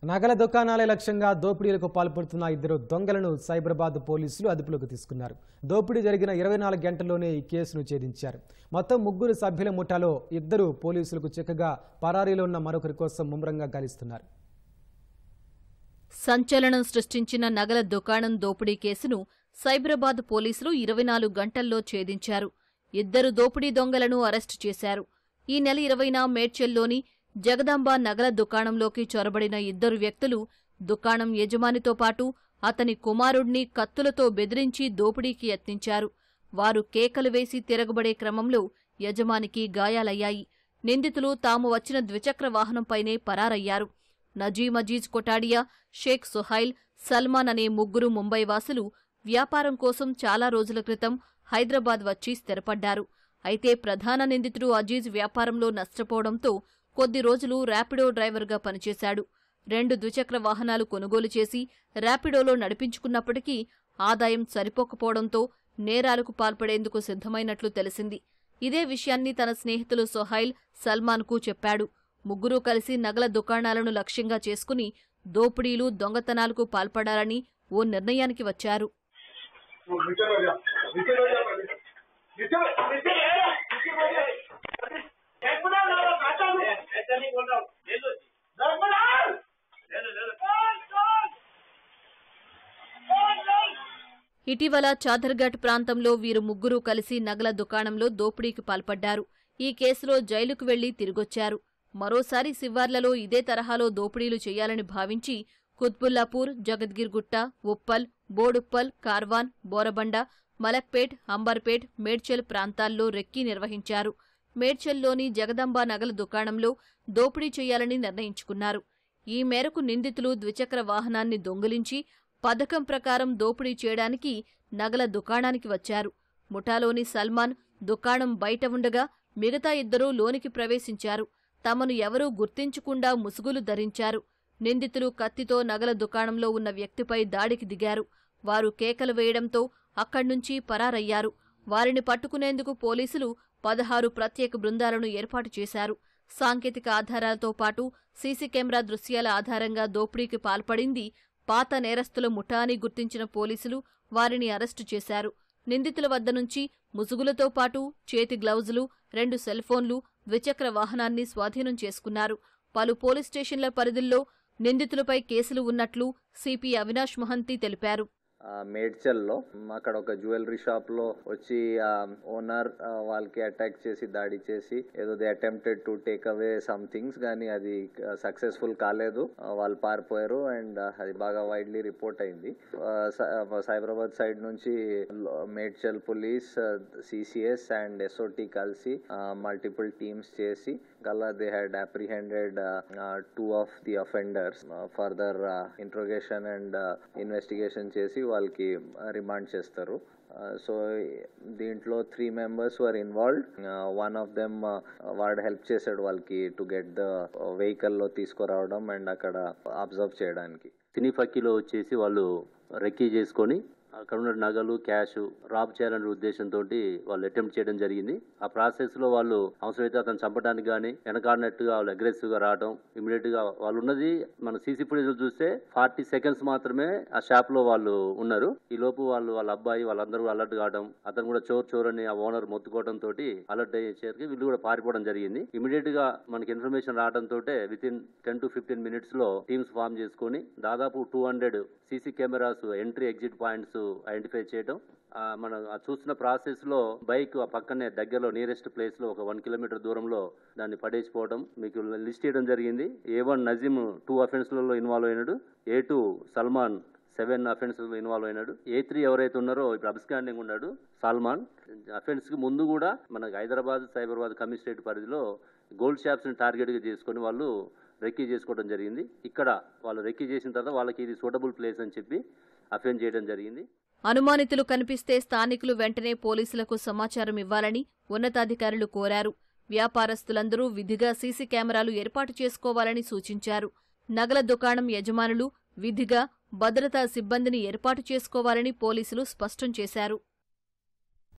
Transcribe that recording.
నగల దుకాణాలే లక్ష్యంగా దోపిడీలకు పాల్పడుతున్న ఇద్దరు దొంగలను సైబరాబాద్ పోలీసులు అదుపులోకి తీసుకున్నారు. దోపిడీ జరిగిన 24 గంటల్లోనే ఈ కేసును ఛేదించారు. మొత్తం 3 సభ్యుల ముఠాలో ఇద్దరు పోలీసులకు చిక్కగా పరారీలో ఉన్న మరొకరి కోసం ముమ్మరంగా గాలిస్తున్నారు. సంచలనం సృష్టించిన నగల దుకాణం దోపిడీ కేసును సైబరాబాద్ పోలీసులు 24 గంటల్లో ఛేదించారు. ఇద్దరు దోపిడీ దొంగలను అరెస్టు చేశారు. ఈ నెల 20న మేడ్చల్లోని జగదాంబ నగల దుకాణంలోకి చొరబడిన ఇద్దరు వ్యక్తులు దుకాణం యజమానితో పాటు అతని కుమారుడిని కత్తులతో బెదిరించి దోపిడీకి యత్నించారు. వారు కేకలు వేసి తిరగబడే క్రమంలో యజమానికి గాయాలయ్యాయి. నిందితులు తాము వచ్చిన ద్విచక్ర వాహనంపైనే పరారయ్యారు. నజీమ్ అజీజ్ కొటాడియా, షేక్ సుహైల్, సల్మాన్ అనే 3 ముంబై వాసులు వ్యాపారం కోసం చాలా రోజుల క్రితం హైదరాబాద్ వచ్చి స్థిరపడ్డారు. అయితే ప్రధాన నిందితుడు అజీజ్ వ్యాపారంలో నష్టపోవడంతో కొద్ది రోజులు ర్యాపిడో డ్రైవర్గా పనిచేశాడు. 2 ద్విచక్ర వాహనాలు కొనుగోలు చేసి ర్యాపిడోలో నడిపించుకున్నప్పటికీ ఆదాయం సరిపోకపోవడంతో నేరాలకు పాల్పడేందుకు సిద్ధమైనట్లు తెలిసింది. ఇదే విషయాన్ని తన స్నేహితులు సుహైల్, సల్మాన్కు చెప్పాడు. 3 కలిసి నగల దుకాణాలను లక్ష్యంగా చేసుకుని దోపిడీలు, దొంగతనాలకు పాల్పడాలని ఓ నిర్ణయానికి వచ్చారు. ఇటీవల చాదర్ఘట్ ప్రాంతంలో వీరు 3 కలిసి నగల దుకాణంలో దోపిడీకి పాల్పడ్డారు. ఈ కేసులో జైలుకు వెళ్లి తిరిగొచ్చారు. మరోసారి శివార్లలో ఇదే తరహాలో దోపిడీలు చేయాలని భావించి కుత్బుల్లాపూర్, జగద్గిర్గుట్ట, ఉప్పల్, బోడుప్పల్, కార్వాన్, బోరబండ, మలక్పేట్, అంబర్పేట్, మేడ్చల్ ప్రాంతాల్లో రెక్కీ నిర్వహించారు. మేడ్చల్లోని జగదాంబ నగల దుకాణంలో దోపిడీ చేయాలని నిర్ణయించుకున్నారు. ఈ మేరకు నిందితులు ద్విచక్ర వాహనాన్ని దొంగిలించి పథకం ప్రకారం దోపిడీ చేయడానికి నగల దుకాణానికి వచ్చారు. ముఠాలోని సల్మాన్ దుకాణం బయట ఉండగా మిగతా ఇద్దరూ లోనికి ప్రవేశించారు. తమను ఎవరూ గుర్తించకుండా ముసుగులు ధరించారు. నిందితులు కత్తితో నగల దుకాణంలో ఉన్న వ్యక్తిపై దాడికి దిగారు. వారు కేకలు వేయడంతో అక్కడ్నుంచి పరారయ్యారు. వారిని పట్టుకునేందుకు పోలీసులు 16 ప్రత్యేక బృందాలను ఏర్పాటు చేశారు. సాంకేతిక ఆధారాలతో పాటు సీసీ కెమెరా దృశ్యాల ఆధారంగా దోపిడీకి పాల్పడింది పాత నేరస్తుల ముఠా అని గుర్తించిన పోలీసులు వారిని అరెస్టు చేశారు. నిందితుల వద్ద నుంచి ముసుగులతో పాటు చేతి గ్లౌజులు, 2 సెల్ఫోన్లు, ద్విచక్ర వాహనాన్ని స్వాధీనం చేసుకున్నారు. పలు పోలీస్ స్టేషన్ల పరిధుల్లో నిందితులపై కేసులు ఉన్నట్లు సిపి అవినాష్ మహంతి తెలిపారు. మేడ్చల్లో అక్కడ ఒక జ్యువెలరీ షాప్ లో వచ్చి ఓనర్ వాళ్ళకి అటాక్ చేసి దాడి చేసి ఏదో they attempted to take away some things, కానీ అది సక్సెస్ఫుల్ కాలేదు. వాళ్ళు పారిపోయారు అండ్ అది బాగా వైడ్లీ రిపోర్ట్ అయింది. సైబరాబాద్ సైడ్ నుంచి Medchal police, CCS and SOT కలిసి మల్టిపుల్ టీమ్స్ చేసి they had apprehended 2 of the offenders. Further interrogation and investigation చేసి వాళ్ళకి రిమాండ్ చేస్తారు. సో దీంట్లో 3 members were involved. One of them వాడు హెల్ప్ చేశాడు వాళ్ళకి టు గెట్ ద వెహికల్ లో తీసుకురావడం అండ్ అక్కడ అబ్జర్వ్ చేయడానికి. సినీఫక్కీలో వచ్చేసి వాళ్ళు రెక్కీ చేసుకొని అక్కడ ఉన్న నగలు, క్యాష్ రాబ్ చేయాలనే ఉద్దేశంతో వాళ్ళు అటెంప్ట్ చేయడం జరిగింది. ఆ ప్రాసెస్ లో వాళ్ళు అవసరమైతే అతను చంపడానికి కానీ వెనకాడినట్టుగా వాళ్ళు అగ్రెసివ్ గా రావడం, ఇమీడియట్ గా వాళ్ళు ఉన్నది మన సీసీ ఫుటేజ్ చూస్తే 40 seconds మాత్రమే ఆ షాప్ లో వాళ్ళు ఉన్నారు. ఈ లోపు వాళ్ళ అబ్బాయి వాళ్ళందరూ అలర్ట్ కావడం, అతను కూడా చోర్ అని ఆ ఓనర్ మొత్తుకోవడం తోటి అలర్ట్ అయ్యేసరికి వీళ్ళు కూడా పారిపోవడం జరిగింది. ఇమీడియట్ గా మనకి ఇన్ఫర్మేషన్ రావడంతో వితిన్ 10 to 15 minutes లో టీమ్స్ ఫామ్ చేసుకుని దాదాపు 200 CC cameras entry exit points identify చేయడం. మనం చూస్తున్న ప్రాసెస్ లో బైక్ ఆ పక్కనే దగ్గరలో నియరెస్ట్ ప్లేస్ లో ఒక 1 kilometer దూరంలో దాన్ని పడేసిపోవడం మీకు లిస్ట్ చేయడం జరిగింది. A1 నజీమ్ 2 offenses ఇన్వాల్వ్ అయినాడు. A2 సల్మాన్ 7 offenses ఇన్వాల్వ్ అయినాడు. A3 ఎవరైతే ఉన్నారో ఇప్పుడు అబ్స్కాండింగ్ ఉన్నాడు సల్మాన్. అఫెన్స్ కి ముందు కూడా మనకు హైదరాబాద్, సైబరాబాద్ కమిషనరేట్ పరిధిలో గోల్డ్ షాప్స్ ని టార్గెట్ గా చేసుకుని వాళ్ళు రెక్కీ చేసుకోవడం జరిగింది. ఇక్కడ వాళ్ళు రెక్కీ చేసిన తర్వాత వాళ్ళకి ఇది సూటబుల్ ప్లేస్ అని చెప్పి అఫెన్స్ చేయడం జరిగింది. అనుమానితులు కనిపిస్తే స్థానికులు వెంటనే పోలీసులకు సమాచారం ఇవ్వాలని ఉన్నతాధికారులు కోరారు. వ్యాపారస్తులందరూ విధిగా సీసీ కెమెరాలు ఏర్పాటు చేసుకోవాలని సూచించారు. నగల దుకాణం యజమానులు విధిగా భద్రతా సిబ్బందిని ఏర్పాటు చేసుకోవాలని పోలీసులు స్పష్టం చేశారు.